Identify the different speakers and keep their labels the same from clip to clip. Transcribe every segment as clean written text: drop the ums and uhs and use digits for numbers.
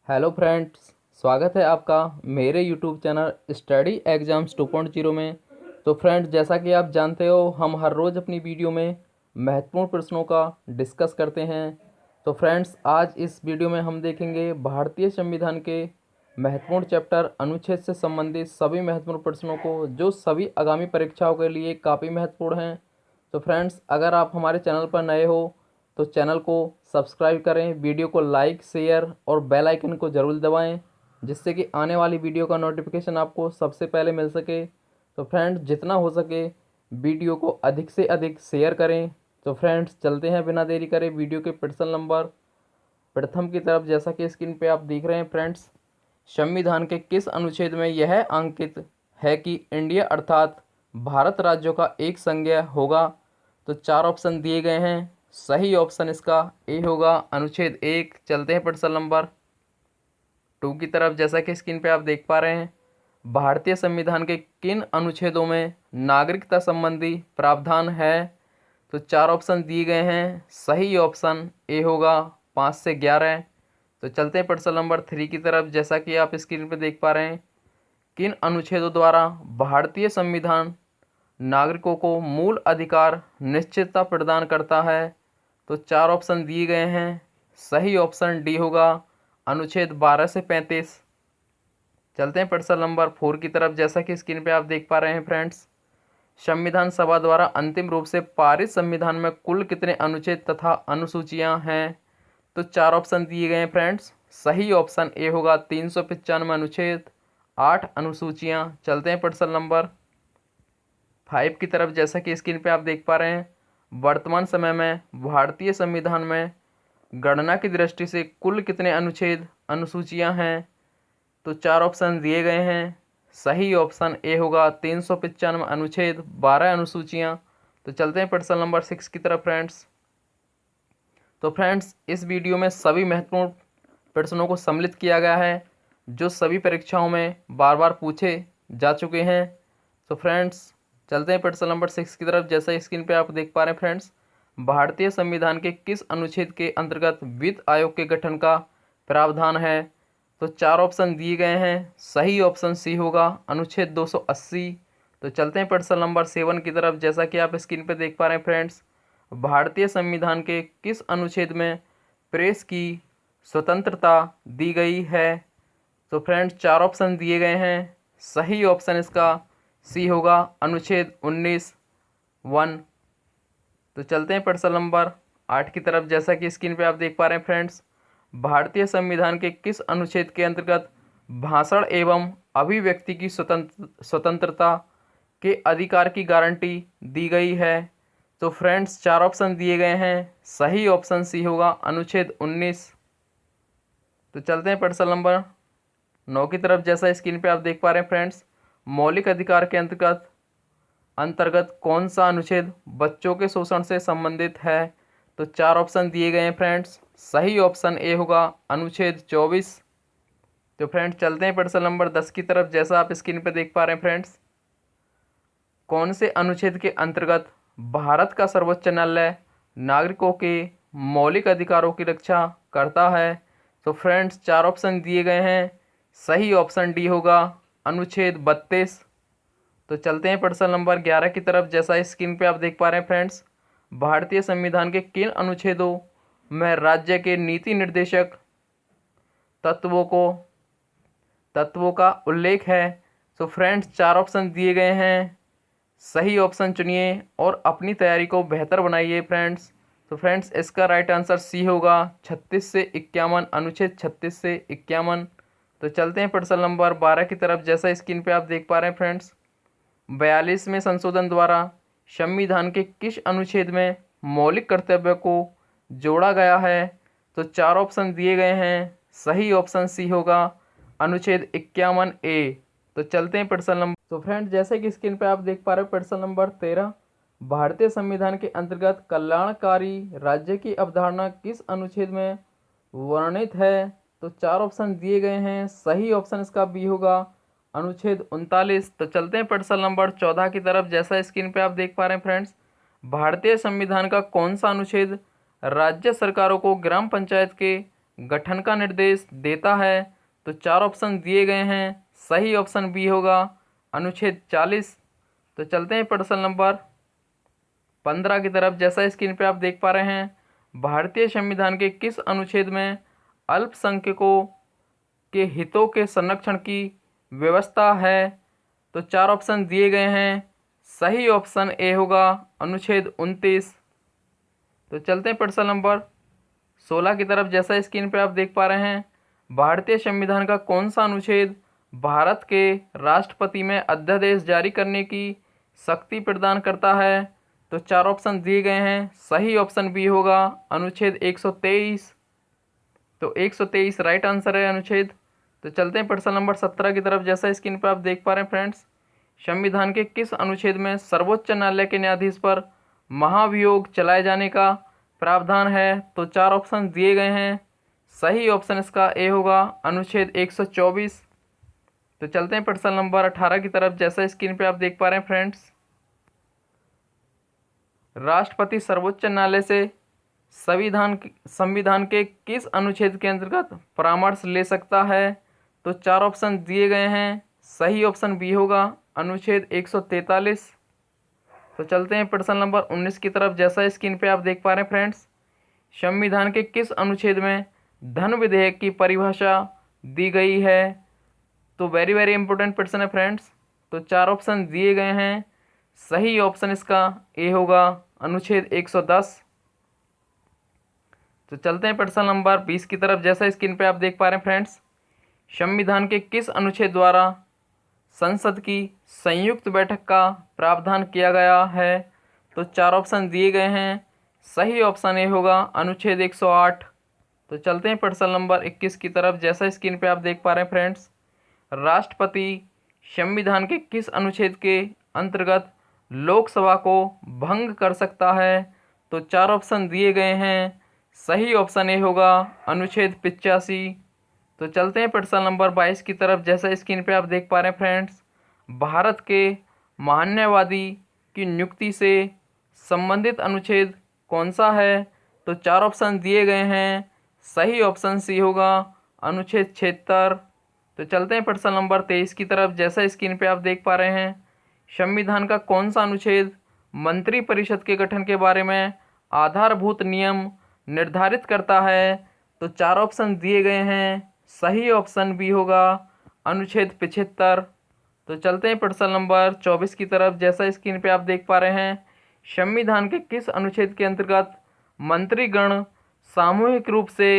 Speaker 1: Hello friends, स्वागत है आपका मेरे यूट्यूब चैनल स्टडी एग्जाम्स 2.0 में। तो फ्रेंड्स, जैसा कि आप जानते हो, हम हर रोज़ अपनी वीडियो में महत्वपूर्ण प्रश्नों का डिस्कस करते हैं। तो फ्रेंड्स, आज इस वीडियो में हम देखेंगे भारतीय संविधान के महत्वपूर्ण चैप्टर अनुच्छेद से संबंधित सभी महत्वपूर्ण प्रश्नों को, जो सभी आगामी परीक्षाओं के लिए काफ़ी महत्वपूर्ण हैं। तो फ्रेंड्स, अगर आप हमारे चैनल पर नए हो तो चैनल को सब्सक्राइब करें, वीडियो को लाइक, शेयर और बेल आइकन को ज़रूर दबाएं, जिससे कि आने वाली वीडियो का नोटिफिकेशन आपको सबसे पहले मिल सके। तो फ्रेंड्स, जितना हो सके वीडियो को अधिक से अधिक शेयर करें। तो फ्रेंड्स, चलते हैं बिना देरी करे वीडियो के प्रश्न नंबर प्रथम की तरफ। जैसा कि स्क्रीन पे आप देख रहे हैं फ्रेंड्स, संविधान के किस अनुच्छेद में यह अंकित है कि इंडिया अर्थात भारत राज्यों का एक संघ होगा? तो चार ऑप्शन दिए गए हैं। सही ऑप्शन इसका ए होगा, अनुच्छेद 1। चलते हैं प्रश्न नंबर 2 की तरफ। जैसा कि स्क्रीन पे आप देख पा रहे हैं, भारतीय संविधान के किन अनुच्छेदों में नागरिकता संबंधी प्रावधान है? तो चार ऑप्शन दिए गए हैं। सही ऑप्शन ए होगा, 5 से 11। तो चलते हैं प्रश्न नंबर 3 की तरफ। जैसा कि आप स्क्रीन पर देख पा रहे हैं, किन अनुच्छेदों द्वारा भारतीय संविधान नागरिकों को मूल अधिकार निश्चितता प्रदान करता है? तो चार ऑप्शन दिए गए हैं। सही ऑप्शन डी होगा, अनुच्छेद 12 से 35। चलते हैं प्रश्न नंबर 4 की तरफ। जैसा कि स्क्रीन पे आप देख पा रहे हैं फ्रेंड्स, संविधान सभा द्वारा अंतिम रूप से पारित संविधान में कुल कितने अनुच्छेद तथा अनुसूचियां हैं? तो चार ऑप्शन दिए गए हैं फ्रेंड्स। सही ऑप्शन ए होगा, 395 अनुच्छेद, 8 अनुसूचियां। चलते हैं प्रश्न नंबर 5 की तरफ। जैसा कि स्क्रीन पे आप देख पा रहे हैं, वर्तमान समय में भारतीय संविधान में गणना की दृष्टि से कुल कितने अनुच्छेद अनुसूचियां हैं? तो चार ऑप्शन दिए गए हैं। सही ऑप्शन ए होगा, 395 अनुच्छेद, 12 अनुसूचियां। तो चलते हैं प्रश्न नंबर 6 की तरफ फ्रेंड्स। तो फ्रेंड्स, इस वीडियो में सभी महत्वपूर्ण प्रश्नों को सम्मिलित किया गया है, जो सभी परीक्षाओं में बार बार पूछे जा चुके हैं। तो फ्रेंड्स, चलते हैं प्रश्न नंबर 6 की तरफ। जैसा स्क्रीन पे आप देख पा रहे हैं फ्रेंड्स, भारतीय संविधान के किस अनुच्छेद के अंतर्गत वित्त आयोग के गठन का प्रावधान है? तो चार ऑप्शन दिए गए हैं। सही ऑप्शन सी होगा, अनुच्छेद 280। तो चलते हैं प्रश्न नंबर 7 की तरफ। जैसा कि आप स्क्रीन पे देख पा रहे हैं फ्रेंड्स, भारतीय संविधान के किस अनुच्छेद में प्रेस की स्वतंत्रता दी गई है? तो फ्रेंड्स, चार ऑप्शन दिए गए हैं। सही ऑप्शन इसका सी होगा, अनुच्छेद 19(1). तो चलते हैं प्रश्न नंबर 8 की तरफ। जैसा कि स्क्रीन पे आप देख पा रहे हैं फ्रेंड्स, भारतीय संविधान के किस अनुच्छेद के अंतर्गत भाषण एवं अभिव्यक्ति की स्वतंत्रता के अधिकार की गारंटी दी गई है? तो फ्रेंड्स, चार ऑप्शन दिए गए हैं। सही ऑप्शन सी होगा, अनुच्छेद 19। तो चलते हैं प्रश्न नंबर 9 की तरफ। जैसा स्क्रीन पे आप देख पा रहे हैं फ्रेंड्स, मौलिक अधिकार के अंतर्गत कौन सा अनुच्छेद बच्चों के शोषण से संबंधित है? तो चार ऑप्शन दिए गए हैं फ्रेंड्स। सही ऑप्शन ए होगा, अनुच्छेद 24। तो फ्रेंड्स, चलते हैं प्रश्न नंबर 10 की तरफ। जैसा आप स्क्रीन पे देख पा रहे हैं फ्रेंड्स, कौन से अनुच्छेद के अंतर्गत भारत का सर्वोच्च न्यायालय नागरिकों के मौलिक अधिकारों की रक्षा करता है? तो फ्रेंड्स, चार ऑप्शन दिए गए हैं। सही ऑप्शन डी होगा, अनुच्छेद 32। तो चलते हैं प्रश्न नंबर 11 की तरफ। जैसा स्क्रीन पे आप देख पा रहे हैं फ्रेंड्स, भारतीय संविधान के किन अनुच्छेदों में राज्य के नीति निर्देशक तत्वों का उल्लेख है? तो फ्रेंड्स, चार ऑप्शन दिए गए हैं। सही ऑप्शन चुनिए और अपनी तैयारी को बेहतर बनाइए फ्रेंड्स। तो फ्रेंड्स, इसका राइट आंसर सी होगा, 36 से 51, अनुच्छेद 36 से 51। तो चलते हैं प्रश्न नंबर 12 की तरफ। जैसा स्क्रीन पे आप देख पा रहे हैं फ्रेंड्स, 42वें संशोधन द्वारा संविधान के किस अनुच्छेद में मौलिक कर्तव्य को जोड़ा गया है? तो चार ऑप्शन दिए गए हैं। सही ऑप्शन सी होगा, अनुच्छेद 51(a). तो चलते हैं प्रश्न नंबर। तो फ्रेंड्स, जैसे कि स्क्रीन पे आप देख पा रहे हो, प्रश्न नंबर 13, भारतीय संविधान के अंतर्गत कल्याणकारी राज्य की अवधारणा किस अनुच्छेद में वर्णित है? तो चार ऑप्शन दिए गए हैं। सही ऑप्शन इसका बी होगा, अनुच्छेद 39। तो चलते हैं प्रश्न नंबर 14 की तरफ। जैसा स्क्रीन पे आप देख पा रहे हैं फ्रेंड्स, भारतीय संविधान का कौन सा अनुच्छेद राज्य सरकारों को ग्राम पंचायत के गठन का निर्देश देता है? तो 4 ऑप्शन दिए गए हैं, सही ऑप्शन बी होगा अनुच्छेद 40। तो चलते हैं प्रश्न नंबर 15 की तरफ। जैसा स्क्रीन पे आप देख पा रहे हैं, भारतीय संविधान के किस अनुच्छेद में अल्पसंख्यकों के हितों के संरक्षण की व्यवस्था है? तो 4 ऑप्शन दिए गए हैं, सही ऑप्शन ए होगा अनुच्छेद 29। तो चलते हैं प्रश्न नंबर 16 की तरफ। जैसा स्क्रीन पे आप देख पा रहे हैं, भारतीय संविधान का कौन सा अनुच्छेद भारत के राष्ट्रपति में अध्यादेश जारी करने की शक्ति प्रदान करता है? तो 4 ऑप्शन दिए गए हैं, सही ऑप्शन बी होगा अनुच्छेद 123। तो 123 राइट आंसर है अनुच्छेद। तो चलते हैं प्रश्न नंबर 17 की तरफ। जैसा स्क्रीन पर आप देख पा रहे हैं फ्रेंड्स, संविधान के किस अनुच्छेद में सर्वोच्च न्यायालय के न्यायाधीश पर महाभियोग चलाए जाने का प्रावधान है? तो 4 ऑप्शन दिए गए हैं, सही ऑप्शन इसका ए होगा अनुच्छेद 124। तो चलते हैं प्रश्न नंबर 18 की तरफ। जैसा स्क्रीन पे आप देख पा रहे हैं फ्रेंड्स, राष्ट्रपति सर्वोच्च न्यायालय से संविधान के किस अनुच्छेद के अंतर्गत परामर्श ले सकता है? तो 4 ऑप्शन दिए गए हैं, सही ऑप्शन बी होगा अनुच्छेद 143। तो चलते हैं प्रश्न नंबर 19 की तरफ। जैसा स्क्रीन पे आप देख पा रहे हैं फ्रेंड्स, संविधान के किस अनुच्छेद में धन विधेयक की परिभाषा दी गई है? तो वेरी वेरी इंपॉर्टेंट प्रश्न है फ्रेंड्स। तो 4 ऑप्शन दिए गए हैं, सही ऑप्शन इसका ए होगा अनुच्छेद 110। तो चलते हैं प्रश्न नंबर 20 की तरफ। जैसा स्क्रीन पे आप देख पा रहे हैं फ्रेंड्स, संविधान के किस अनुच्छेद द्वारा संसद की संयुक्त बैठक का प्रावधान किया गया है? तो 4 ऑप्शन दिए गए हैं, सही ऑप्शन ए होगा अनुच्छेद 108। तो चलते हैं प्रश्न नंबर 21 की तरफ। जैसा स्क्रीन पे आप देख पा रहे हैं फ्रेंड्स, राष्ट्रपति संविधान के किस अनुच्छेद के अंतर्गत लोकसभा को भंग कर सकता है? तो 4 ऑप्शन दिए गए हैं, सही ऑप्शन ए होगा अनुच्छेद 85। तो चलते हैं प्रश्न नंबर 22 की तरफ। जैसा स्क्रीन पे आप देख पा रहे हैं फ्रेंड्स, भारत के महान्यायवादी की नियुक्ति से संबंधित अनुच्छेद कौन सा है? तो 4 ऑप्शन दिए गए हैं, सही ऑप्शन सी होगा अनुच्छेद 76। तो चलते हैं प्रश्न नंबर 23 की तरफ। जैसा स्क्रीन पे आप देख पा रहे हैं, संविधान का कौन सा अनुच्छेद मंत्रिपरिषद के गठन के बारे में आधारभूत नियम निर्धारित करता है? तो 4 ऑप्शन दिए गए हैं, सही ऑप्शन बी होगा अनुच्छेद 75। तो चलते हैं प्रश्न नंबर 24 की तरफ। जैसा स्क्रीन पे आप देख पा रहे हैं, संविधान के किस अनुच्छेद के अंतर्गत मंत्रीगण सामूहिक रूप से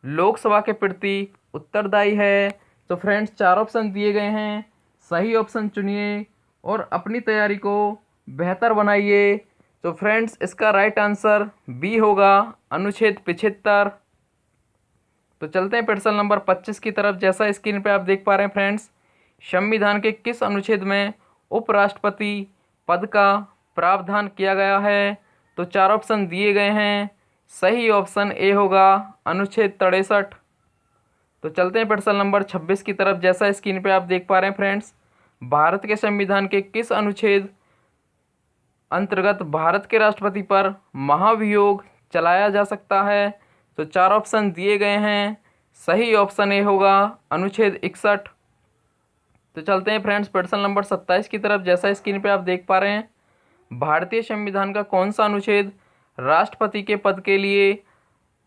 Speaker 1: लोकसभा के प्रति उत्तरदायी है? तो फ्रेंड्स 4 ऑप्शन दिए गए हैं, सही ऑप्शन चुनिए और अपनी तैयारी को बेहतर बनाइए। तो फ्रेंड्स इसका राइट आंसर बी होगा अनुच्छेद 75। तो चलते हैं प्रश्न नंबर 25 की तरफ। जैसा स्क्रीन पे आप देख पा रहे हैं फ्रेंड्स, संविधान के किस अनुच्छेद में उपराष्ट्रपति पद का प्रावधान किया गया है? तो 4 ऑप्शन दिए गए हैं, सही ऑप्शन ए होगा अनुच्छेद 63। तो चलते हैं प्रश्न नंबर 26 की तरफ। जैसा स्क्रीन पे आप देख पा रहे हैं फ्रेंड्स, भारत के संविधान के किस अनुच्छेद अंतर्गत भारत के राष्ट्रपति पर महाभियोग चलाया जा सकता है? तो 4 ऑप्शन दिए गए हैं, सही ऑप्शन ए होगा अनुच्छेद 61। तो चलते हैं फ्रेंड्स प्रश्न नंबर 27 की तरफ। जैसा स्क्रीन पे आप देख पा रहे हैं, भारतीय संविधान का कौन सा अनुच्छेद राष्ट्रपति के पद के लिए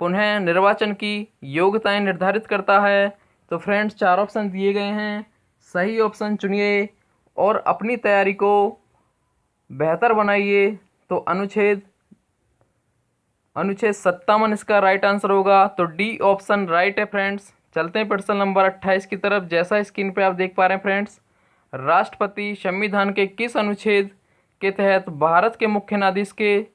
Speaker 1: पुनः निर्वाचन की योग्यताएं निर्धारित करता है? तो फ्रेंड्स 4 ऑप्शन दिए गए हैं, सही ऑप्शन चुनिए और अपनी तैयारी को बेहतर बनाइए। तो अनुच्छेद 57 इसका राइट आंसर होगा। तो डी ऑप्शन राइट है फ्रेंड्स। चलते हैं प्रश्न नंबर 28 की तरफ। जैसा स्क्रीन पे आप देख पा रहे हैं फ्रेंड्स, राष्ट्रपति संविधान के किस अनुच्छेद के तहत भारत के मुख्य न्यायाधीश के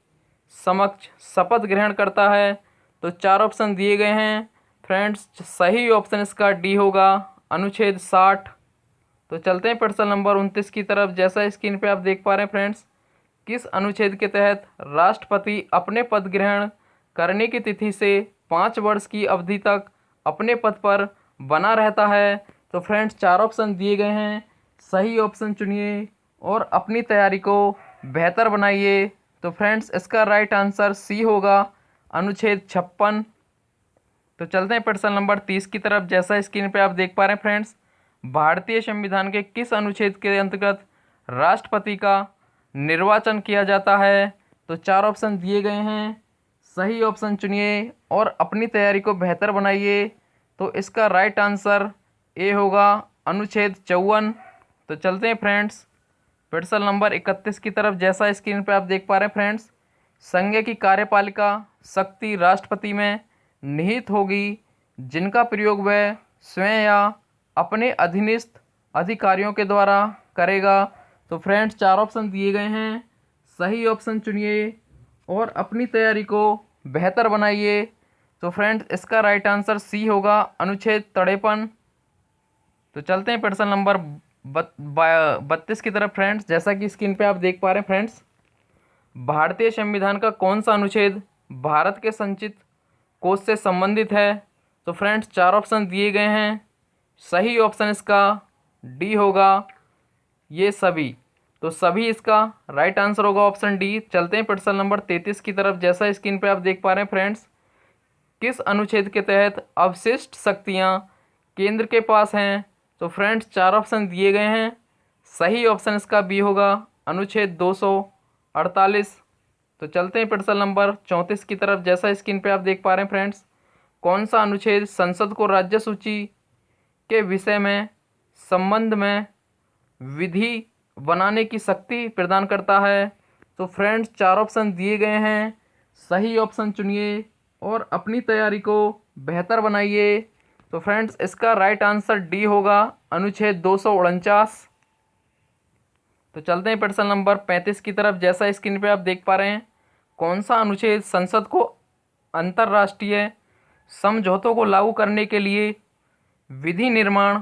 Speaker 1: समक्ष शपथ ग्रहण करता है? तो 4 ऑप्शन दिए गए हैं फ्रेंड्स, सही ऑप्शन इसका डी होगा अनुच्छेद 60। तो चलते हैं प्रश्न नंबर 29 की तरफ। जैसा स्क्रीन पे आप देख पा रहे हैं फ्रेंड्स, किस अनुच्छेद के तहत राष्ट्रपति अपने पद ग्रहण करने की तिथि से 5 वर्ष की अवधि तक अपने पद पर बना रहता है? तो फ्रेंड्स 4 ऑप्शन दिए गए हैं, सही ऑप्शन चुनिए और अपनी तैयारी को बेहतर बनाइए। तो फ्रेंड्स इसका राइट आंसर सी होगा अनुच्छेद 56। तो चलते हैं प्रश्न नंबर 30 की तरफ। जैसा स्क्रीन पे आप देख पा रहे हैं फ्रेंड्स, भारतीय संविधान के किस अनुच्छेद के अंतर्गत राष्ट्रपति का निर्वाचन किया जाता है? तो 4 ऑप्शन दिए गए हैं, सही ऑप्शन चुनिए और अपनी तैयारी को बेहतर बनाइए। तो इसका राइट आंसर ए होगा अनुच्छेद 54। तो चलते हैं फ्रेंड्स प्रश्न नंबर 31 की तरफ। जैसा स्क्रीन पे आप देख पा रहे हैं फ्रेंड्स, संघ की कार्यपालिका शक्ति राष्ट्रपति में निहित होगी, जिनका प्रयोग वह स्वयं या अपने अधीनस्थ अधिकारियों के द्वारा करेगा। तो फ्रेंड्स 4 ऑप्शन दिए गए हैं, सही ऑप्शन चुनिए और अपनी तैयारी को बेहतर बनाइए। तो फ्रेंड्स इसका राइट आंसर सी होगा अनुच्छेद 53। तो चलते हैं प्रश्न नंबर 32 की तरफ फ्रेंड्स। जैसा कि स्क्रीन पे आप देख पा रहे हैं फ्रेंड्स, भारतीय संविधान का कौन सा अनुच्छेद भारत के संचित कोष से संबंधित है? तो फ्रेंड्स 4 ऑप्शन दिए गए हैं, सही ऑप्शन इसका डी होगा ये सभी। तो सभी इसका राइट आंसर होगा ऑप्शन डी। चलते हैं प्रश्न नंबर 33 की तरफ। जैसा स्क्रीन पे आप देख पा रहे हैं फ्रेंड्स, किस अनुच्छेद के तहत अवशिष्ट शक्तियां केंद्र के पास हैं? तो फ्रेंड्स 4 ऑप्शन दिए गए हैं, सही ऑप्शन इसका बी होगा अनुच्छेद 248। तो चलते हैं प्रश्न नंबर 34 की तरफ। जैसा स्क्रीन पे आप देख पा रहे हैं फ्रेंड्स, कौन सा अनुच्छेद संसद को राज्य सूची के विषय में संबंध में विधि बनाने की शक्ति प्रदान करता है? तो फ्रेंड्स 4 ऑप्शन दिए गए हैं, सही ऑप्शन चुनिए और अपनी तैयारी को बेहतर बनाइए। तो फ्रेंड्स इसका राइट आंसर डी होगा अनुच्छेद 249। तो चलते हैं प्रश्न नंबर 35 की तरफ। जैसा स्क्रीन पे आप देख पा रहे हैं, कौन सा अनुच्छेद संसद को अंतर्राष्ट्रीय समझौतों को लागू करने के लिए विधि निर्माण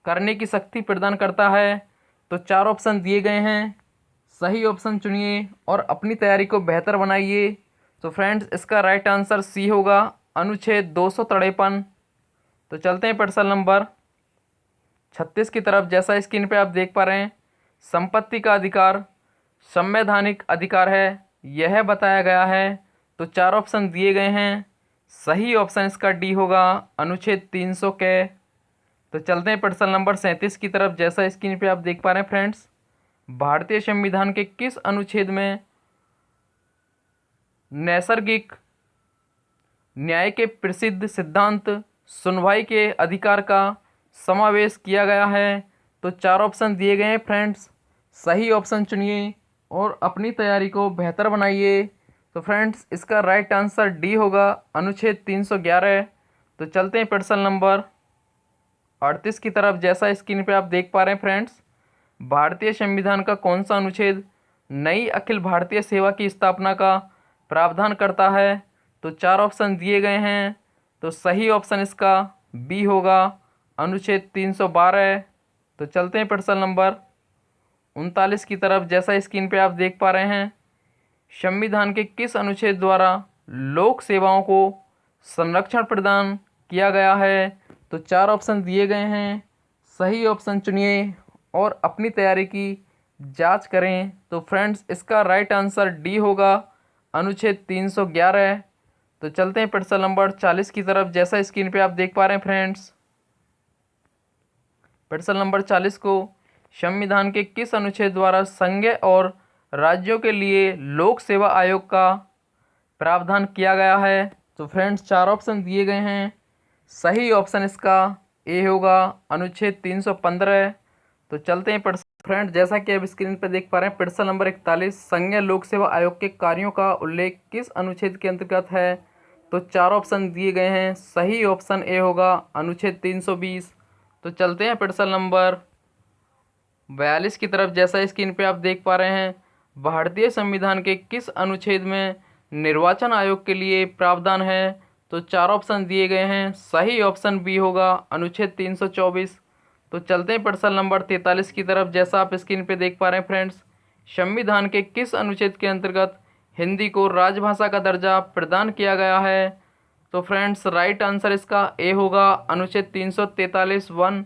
Speaker 1: करने की शक्ति प्रदान करता है? तो 4 ऑप्शन दिए गए हैं, सही ऑप्शन चुनिए और अपनी तैयारी को बेहतर बनाइए। तो फ्रेंड्स इसका राइट आंसर सी होगा अनुच्छेद 253। तो चलते हैं प्रश्न नंबर 36 की तरफ। जैसा स्क्रीन पे आप देख पा रहे हैं, संपत्ति का अधिकार संवैधानिक अधिकार है, यह बताया गया है। तो 4 ऑप्शन दिए गए हैं, सही ऑप्शन इसका डी होगा अनुच्छेद 300 के। तो चलते हैं प्रश्न नंबर 37 की तरफ। जैसा स्क्रीन पे आप देख पा रहे हैं फ्रेंड्स, भारतीय संविधान के किस अनुच्छेद में नैसर्गिक न्याय के प्रसिद्ध सिद्धांत सुनवाई के अधिकार का समावेश किया गया है? तो 4 ऑप्शन दिए गए हैं फ्रेंड्स, सही ऑप्शन चुनिए और अपनी तैयारी को बेहतर बनाइए। तो फ्रेंड्स इसका राइट आंसर डी होगा अनुच्छेद 311। तो चलते हैं प्रश्न नंबर 38 की तरफ। जैसा स्क्रीन पे आप देख पा रहे हैं फ्रेंड्स, भारतीय संविधान का कौन सा अनुच्छेद नई अखिल भारतीय सेवा की स्थापना का प्रावधान करता है? तो 4 ऑप्शन दिए गए हैं, तो सही ऑप्शन इसका बी होगा अनुच्छेद 312। तो चलते हैं प्रश्न नंबर 39 की तरफ। जैसा स्क्रीन पे आप देख पा रहे हैं, संविधान के किस अनुच्छेद द्वारा लोक सेवाओं को संरक्षण प्रदान किया गया है? तो 4 ऑप्शन दिए गए हैं, सही ऑप्शन चुनिए और अपनी तैयारी की जांच करें। तो फ्रेंड्स इसका राइट आंसर डी होगा अनुच्छेद 311। तो चलते हैं प्रश्न नंबर 40 की तरफ। जैसा स्क्रीन पे आप देख पा रहे हैं फ्रेंड्स, प्रश्न नंबर 40 को संविधान के किस अनुच्छेद द्वारा संघ और राज्यों के लिए लोक सेवा आयोग का प्रावधान किया गया है? तो फ्रेंड्स 4 ऑप्शन दिए गए हैं, सही ऑप्शन इसका ए होगा अनुच्छेद 315। तो चलते हैं फ्रेंड्स, जैसा कि आप स्क्रीन पर देख पा रहे हैं, प्रश्न नंबर 41, संघ लोक सेवा आयोग के कार्यों का उल्लेख किस अनुच्छेद के अंतर्गत है? तो 4 ऑप्शन दिए गए हैं, सही ऑप्शन ए होगा अनुच्छेद 320। तो चलते हैं प्रश्न नंबर 42 की तरफ। जैसा स्क्रीन पे आप देख पा रहे हैं, भारतीय संविधान के किस अनुच्छेद में निर्वाचन आयोग के लिए प्रावधान है? तो 4 ऑप्शन दिए गए हैं, सही ऑप्शन बी होगा अनुच्छेद 324। तो चलते हैं प्रश्न नंबर 43 की तरफ। जैसा आप स्क्रीन पे देख पा रहे हैं फ्रेंड्स, संविधान के किस अनुच्छेद के अंतर्गत हिंदी को राजभाषा का दर्जा प्रदान किया गया है? तो फ्रेंड्स राइट आंसर इसका ए होगा अनुच्छेद 343(1).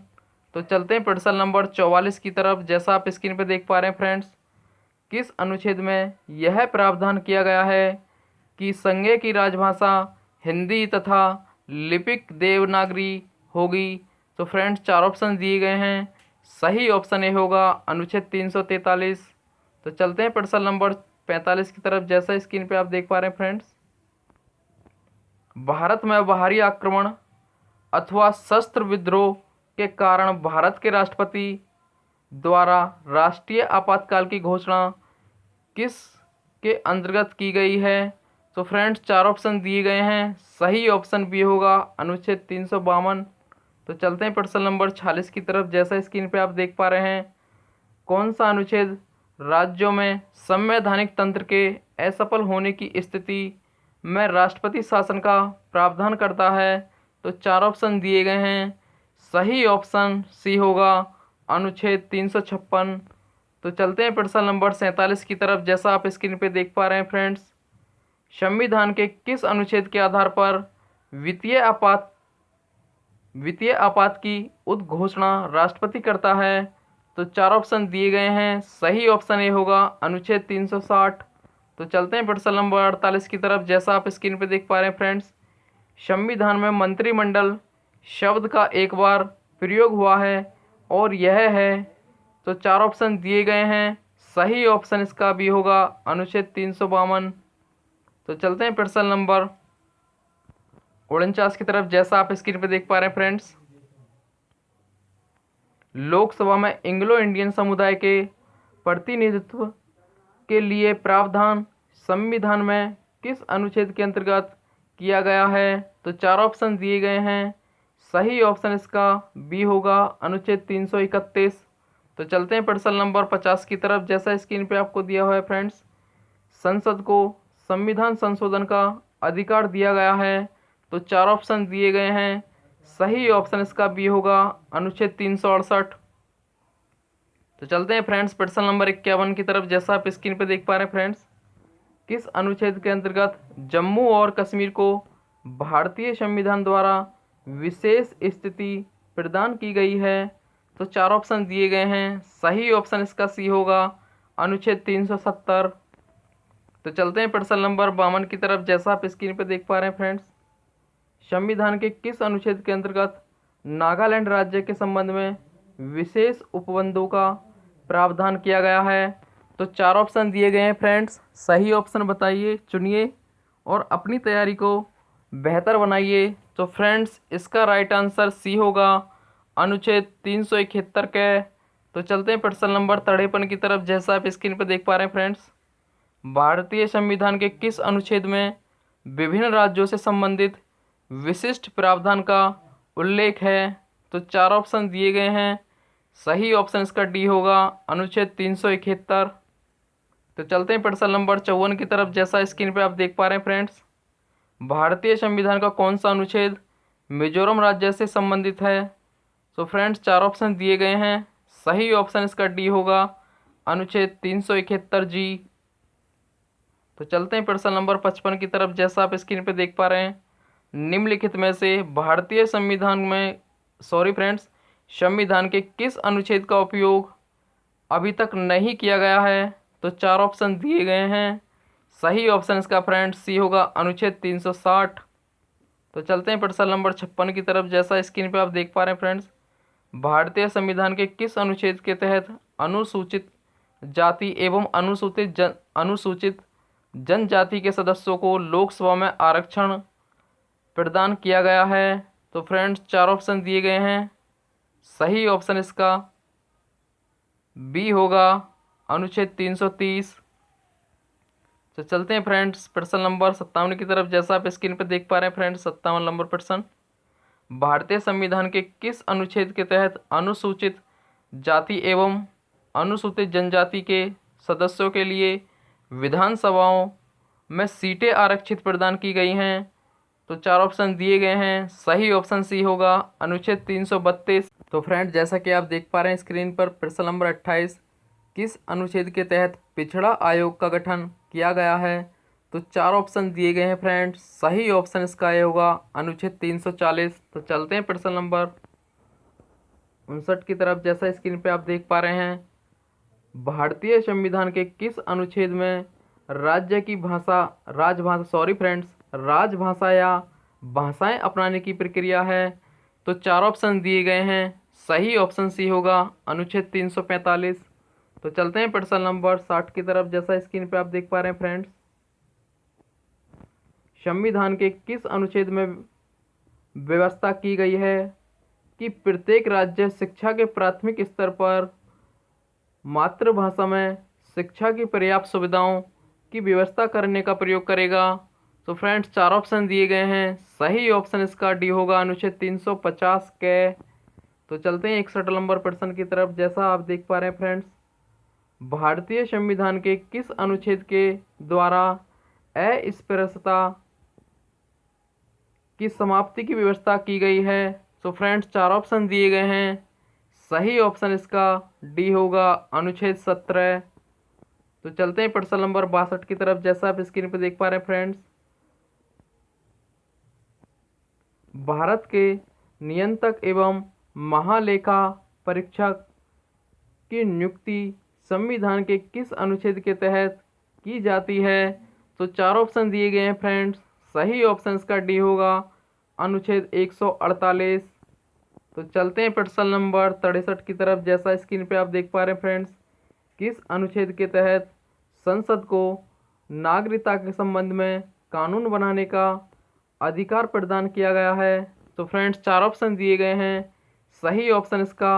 Speaker 1: तो चलते हैं प्रश्न नंबर 44 की तरफ। जैसा आप स्क्रीन पे देख पा रहे हैं फ्रेंड्स, किस अनुच्छेद में यह प्रावधान किया गया है कि संघ की राजभाषा हिंदी तथा लिपिक देवनागरी होगी। तो फ्रेंड्स 4 ऑप्शन दिए गए हैं, सही ऑप्शन ए होगा अनुच्छेद 343। तो चलते हैं प्रश्न नंबर 45 की तरफ। जैसा स्क्रीन पे आप देख पा रहे हैं फ्रेंड्स, भारत में बाहरी आक्रमण अथवा शस्त्र विद्रोह के कारण भारत के राष्ट्रपति द्वारा राष्ट्रीय आपातकाल की घोषणा किस के अंतर्गत की गई है। तो फ्रेंड्स 4 ऑप्शन दिए गए हैं, सही ऑप्शन बी होगा अनुच्छेद 352। तो चलते हैं प्रश्न नंबर 46 की तरफ। जैसा स्क्रीन पे आप देख पा रहे हैं, कौन सा अनुच्छेद राज्यों में संवैधानिक तंत्र के असफल होने की स्थिति में राष्ट्रपति शासन का प्रावधान करता है। तो 4 ऑप्शन दिए गए हैं, सही ऑप्शन सी होगा अनुच्छेद 356। तो चलते हैं प्रश्न नंबर 47 की तरफ। जैसा आप स्क्रीन पे देख पा रहे हैं फ्रेंड्स, संविधान के किस अनुच्छेद के आधार पर वित्तीय आपात की उद्घोषणा राष्ट्रपति करता है। तो 4 ऑप्शन दिए गए हैं, सही ऑप्शन ए होगा अनुच्छेद 360। तो चलते हैं प्रश्न नंबर 48 की तरफ। जैसा आप स्क्रीन पे देख पा रहे हैं फ्रेंड्स, संविधान में मंत्रिमंडल शब्द का एक बार प्रयोग हुआ है और यह है। तो 4 ऑप्शन दिए गए हैं, सही ऑप्शन इसका भी होगा अनुच्छेद 352। तो चलते हैं प्रश्न नंबर 49 की तरफ। जैसा आप स्क्रीन पे देख पा रहे हैं फ्रेंड्स, लोकसभा में एंग्लो इंडियन समुदाय के प्रतिनिधित्व के लिए प्रावधान संविधान में किस अनुच्छेद के अंतर्गत किया गया है। तो 4 ऑप्शन दिए गए हैं, सही ऑप्शन इसका बी होगा अनुच्छेद 331। तो चलते हैं प्रश्न नंबर 50 की तरफ। जैसा स्क्रीन पे आपको दिया हुआ है फ्रेंड्स, संसद को संविधान संशोधन का अधिकार दिया गया है। तो 4 ऑप्शन दिए गए हैं, सही ऑप्शन इसका बी होगा अनुच्छेद 368। तो चलते हैं फ्रेंड्स प्रश्न नंबर 51 की तरफ। जैसा आप स्क्रीन पे देख पा रहे हैं फ्रेंड्स, किस अनुच्छेद के अंतर्गत जम्मू और कश्मीर को भारतीय संविधान द्वारा विशेष स्थिति प्रदान की गई है। तो 4 ऑप्शन दिए गए हैं, सही ऑप्शन इसका सी होगा अनुच्छेद 370। तो चलते हैं प्रश्न नंबर 52 की तरफ। जैसा आप स्क्रीन पे देख पा रहे हैं फ्रेंड्स, संविधान के किस अनुच्छेद के अंतर्गत नागालैंड राज्य के संबंध में विशेष उपबंधों का प्रावधान किया गया है। तो 4 ऑप्शन दिए गए हैं फ्रेंड्स, सही ऑप्शन बताइए, चुनिए और अपनी तैयारी को बेहतर बनाइए। तो फ्रेंड्स इसका राइट आंसर सी होगा अनुच्छेद 371 के। तो चलते हैं प्रश्न नंबर 53 की तरफ। जैसा आप स्क्रीन पर देख पा रहे हैं फ्रेंड्स, भारतीय संविधान के किस अनुच्छेद में विभिन्न राज्यों से संबंधित विशिष्ट प्रावधान का उल्लेख है। तो 4 ऑप्शन दिए गए हैं, सही ऑप्शन इसका डी होगा अनुच्छेद 371। तो चलते हैं प्रश्न नंबर 54 की तरफ। जैसा स्क्रीन पे आप देख पा रहे हैं फ्रेंड्स, भारतीय संविधान का कौन सा अनुच्छेद मिजोरम राज्य से संबंधित है। तो फ्रेंड्स 4 ऑप्शन दिए गए हैं, सही ऑप्शन इसका डी होगा अनुच्छेद 371 जी। तो चलते हैं प्रश्न नंबर 55 की तरफ। जैसा आप स्क्रीन पे देख पा रहे हैं, निम्नलिखित में से भारतीय संविधान के किस अनुच्छेद का उपयोग अभी तक नहीं किया गया है। तो 4 ऑप्शन दिए गए हैं, सही ऑप्शन इसका फ्रेंड्स सी होगा अनुच्छेद 360। तो चलते हैं प्रश्न नंबर 56 की तरफ। जैसा स्क्रीन पे आप देख पा रहे हैं फ्रेंड्स, भारतीय संविधान के किस अनुच्छेद के तहत अनुसूचित जाति एवं अनुसूचित जनजाति के सदस्यों को लोकसभा में आरक्षण प्रदान किया गया है। तो फ्रेंड्स 4 ऑप्शन दिए गए हैं, सही ऑप्शन इसका बी होगा अनुच्छेद 330। तो चलते हैं फ्रेंड्स प्रश्न नंबर 57 की तरफ। जैसा आप स्क्रीन पर देख पा रहे हैं फ्रेंड्स, 57 नंबर प्रश्न, भारतीय संविधान के किस अनुच्छेद के तहत अनुसूचित जाति एवं अनुसूचित जनजाति के सदस्यों के लिए विधानसभाओं में सीटें आरक्षित प्रदान की गई हैं। तो 4 ऑप्शन दिए गए हैं, सही ऑप्शन सी होगा अनुच्छेद 332। तो फ्रेंड्स जैसा कि आप देख पा रहे हैं स्क्रीन पर, प्रश्न नंबर 28, किस अनुच्छेद के तहत पिछड़ा आयोग का गठन किया गया है। तो 4 ऑप्शन दिए गए हैं फ्रेंड्स, सही ऑप्शन इसका ये होगा अनुच्छेद 340। तो चलते हैं प्रश्न नंबर 59 की तरफ। जैसा स्क्रीन पे आप देख पा रहे हैं, भारतीय संविधान के किस अनुच्छेद में राज्य की भाषा राजभाषा या भाषाएं अपनाने की प्रक्रिया है। तो चार ऑप्शन दिए गए हैं, सही ऑप्शन सी होगा अनुच्छेद 345। तो चलते हैं प्रश्न नंबर 60 की तरफ। जैसा स्क्रीन पे आप देख पा रहे हैं फ्रेंड्स, संविधान के किस अनुच्छेद में व्यवस्था की गई है कि प्रत्येक राज्य शिक्षा के प्राथमिक स्तर पर मातृभाषा में शिक्षा की पर्याप्त सुविधाओं की व्यवस्था करने का प्रयोग करेगा। तो फ्रेंड्स चार ऑप्शन दिए गए हैं, सही ऑप्शन इसका डी होगा अनुच्छेद 350 के। तो चलते हैं 61 नंबर प्रश्न की तरफ। जैसा आप देख पा रहे हैं फ्रेंड्स, भारतीय संविधान के किस अनुच्छेद के द्वारा अस्पृश्यता की समाप्ति की व्यवस्था की गई है। तो फ्रेंड्स चार ऑप्शन दिए गए हैं, सही ऑप्शन इसका डी होगा अनुच्छेद 17। तो चलते हैं प्रश्न नंबर 62 की तरफ। जैसा आप स्क्रीन पर देख पा रहे हैं फ्रेंड्स, भारत के नियंत्रक एवं महालेखा परीक्षक की नियुक्ति संविधान के किस अनुच्छेद के तहत की जाती है। तो चार ऑप्शन दिए गए हैं फ्रेंड्स, सही ऑप्शन इसका डी होगा अनुच्छेद 148। तो चलते हैं प्रश्न नंबर 63 की तरफ। जैसा स्क्रीन पे आप देख पा रहे हैं फ्रेंड्स, किस अनुच्छेद के तहत संसद को नागरिकता के संबंध में कानून बनाने का अधिकार प्रदान किया गया है। तो फ्रेंड्स चार ऑप्शन दिए गए हैं, सही ऑप्शन इसका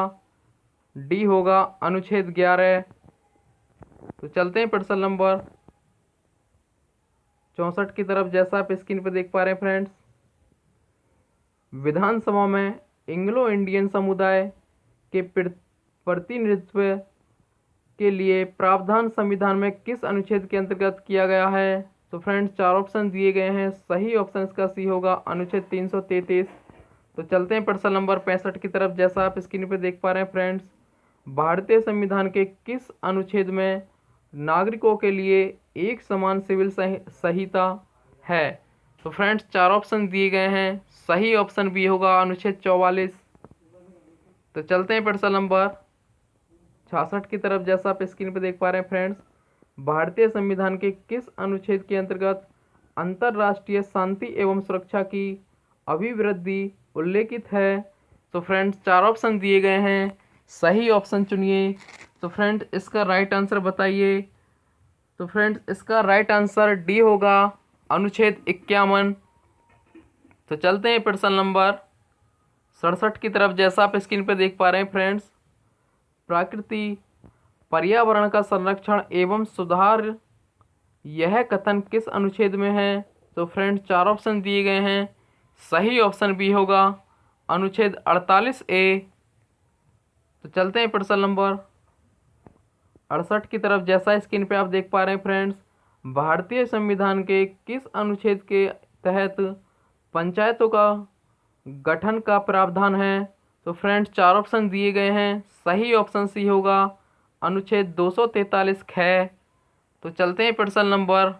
Speaker 1: डी होगा अनुच्छेद 11। तो चलते हैं प्रश्न नंबर 64 की तरफ। जैसा आप स्क्रीन पर देख पा रहे हैं फ्रेंड्स, विधानसभा में एंग्लो इंडियन समुदाय के प्रतिनिधित्व के लिए प्रावधान संविधान में किस अनुच्छेद के अंतर्गत किया गया है। तो फ्रेंड्स चार ऑप्शन दिए गए हैं, सही ऑप्शन इसका सी होगा अनुच्छेद 333। तो चलते हैं प्रश्न नंबर 65 की तरफ। जैसा आप स्क्रीन पर देख पा रहे हैं फ्रेंड्स, भारतीय संविधान के किस अनुच्छेद में नागरिकों के लिए एक समान सिविल संहिता है। तो फ्रेंड्स चार ऑप्शन दिए गए हैं, सही ऑप्शन बी होगा अनुच्छेद 44। तो चलते हैं प्रश्न नंबर 66 की तरफ। जैसा आप स्क्रीन पर देख पा रहे हैं फ्रेंड्स, भारतीय संविधान के किस अनुच्छेद के अंतर्गत अंतर्राष्ट्रीय शांति एवं सुरक्षा की अभिवृद्धि उल्लेखित है। तो फ्रेंड्स चार ऑप्शन दिए गए हैं, सही ऑप्शन चुनिए। तो फ्रेंड्स इसका राइट आंसर बताइए। तो फ्रेंड्स इसका राइट आंसर डी होगा अनुच्छेद 51। तो चलते हैं प्रश्न नंबर 67 की तरफ। जैसा आप स्क्रीन पर देख पा रहे हैं फ्रेंड्स, प्रकृति पर्यावरण का संरक्षण एवं सुधार यह कथन किस अनुच्छेद में है। तो फ्रेंड्स चार ऑप्शन दिए गए हैं, सही ऑप्शन बी होगा अनुच्छेद 48A। तो चलते हैं प्रश्न नंबर 68 की तरफ। जैसा स्क्रीन पे आप देख पा रहे हैं फ्रेंड्स, भारतीय संविधान के किस अनुच्छेद के तहत पंचायतों का गठन का प्रावधान है। तो फ्रेंड्स चार ऑप्शन दिए गए हैं, सही ऑप्शन सी होगा अनुच्छेद 243 ख। तो चलते हैं प्रश्न नंबर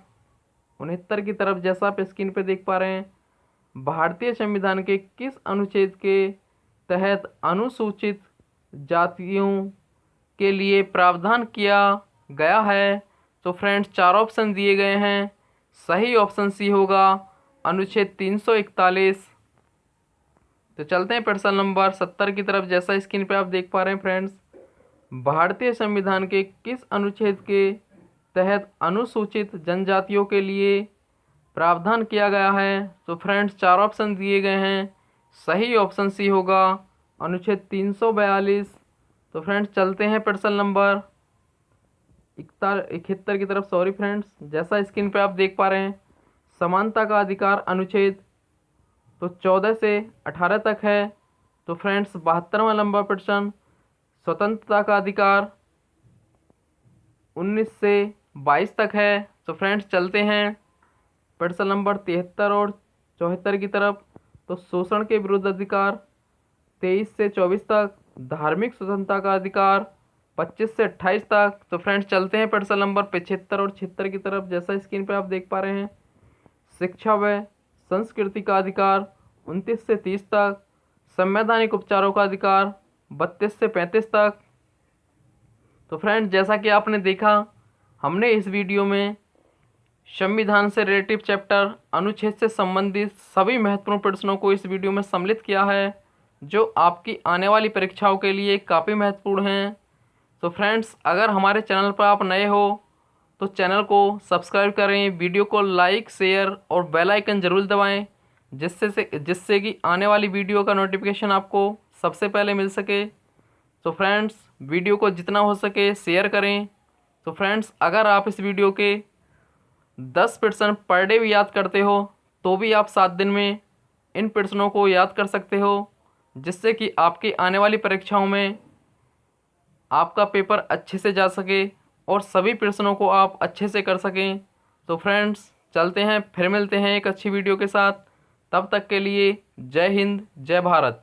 Speaker 1: 69 की तरफ। जैसा आप स्क्रीन पे देख पा रहे हैं, भारतीय संविधान के किस अनुच्छेद के तहत अनुसूचित जातियों के लिए प्रावधान किया गया है। तो फ्रेंड्स चार ऑप्शन दिए गए हैं, सही ऑप्शन सी होगा अनुच्छेद 341। तो चलते हैं प्रश्न नंबर 70 की तरफ। जैसा स्क्रीन पे आप देख पा रहे हैं फ्रेंड्स, भारतीय संविधान के किस अनुच्छेद के तहत अनुसूचित जनजातियों के लिए प्रावधान किया गया है। तो फ्रेंड्स चार ऑप्शन दिए गए हैं, सही ऑप्शन सी होगा अनुच्छेद 342। तो फ्रेंड्स चलते हैं प्रश्न नंबर 71 की तरफ। सॉरी फ्रेंड्स, जैसा स्क्रीन पे आप देख पा रहे हैं, समानता का अधिकार अनुच्छेद तो 14 से 18 तक है। तो फ्रेंड्स 72वां नंबर प्रश्न, स्वतंत्रता का अधिकार 19 से 22 तक है। तो फ्रेंड्स चलते हैं प्रश्न नंबर 73 और 74 की तरफ। तो शोषण के विरुद्ध अधिकार 23 से 24 तक, धार्मिक स्वतंत्रता का अधिकार 25 से 28 तक। तो फ्रेंड्स चलते हैं प्रश्न नंबर 75 और 76 की तरफ। जैसा स्क्रीन पे आप देख पा रहे हैं, शिक्षा व संस्कृति का अधिकार 29 से 30 तक, संवैधानिक उपचारों का अधिकार 32 से 35 तक। तो फ्रेंड्स जैसा कि आपने देखा, हमने इस वीडियो में संविधान से रिलेटिव चैप्टर, अनुच्छेद से संबंधित सभी महत्वपूर्ण प्रश्नों को इस वीडियो में सम्मिलित किया है, जो आपकी आने वाली परीक्षाओं के लिए काफ़ी महत्वपूर्ण हैं। तो फ्रेंड्स, अगर हमारे चैनल पर आप नए हो तो चैनल को सब्सक्राइब करें, वीडियो को लाइक, शेयर और बेल आइकन ज़रूर दबाएं, जिससे कि आने वाली वीडियो का नोटिफिकेशन आपको सबसे पहले मिल सके। तो फ्रेंड्स, वीडियो को जितना हो सके शेयर करें। तो फ्रेंड्स, अगर आप इस वीडियो के 10 प्रश्न पर डे भी याद करते हो तो भी आप 7 दिन में इन प्रश्नों को याद कर सकते हो, जिससे कि आपकी आने वाली परीक्षाओं में आपका पेपर अच्छे से जा सके और सभी प्रश्नों को आप अच्छे से कर सकें। तो फ्रेंड्स, चलते हैं, फिर मिलते हैं एक अच्छी वीडियो के साथ। तब तक के लिए जय हिंद, जय भारत।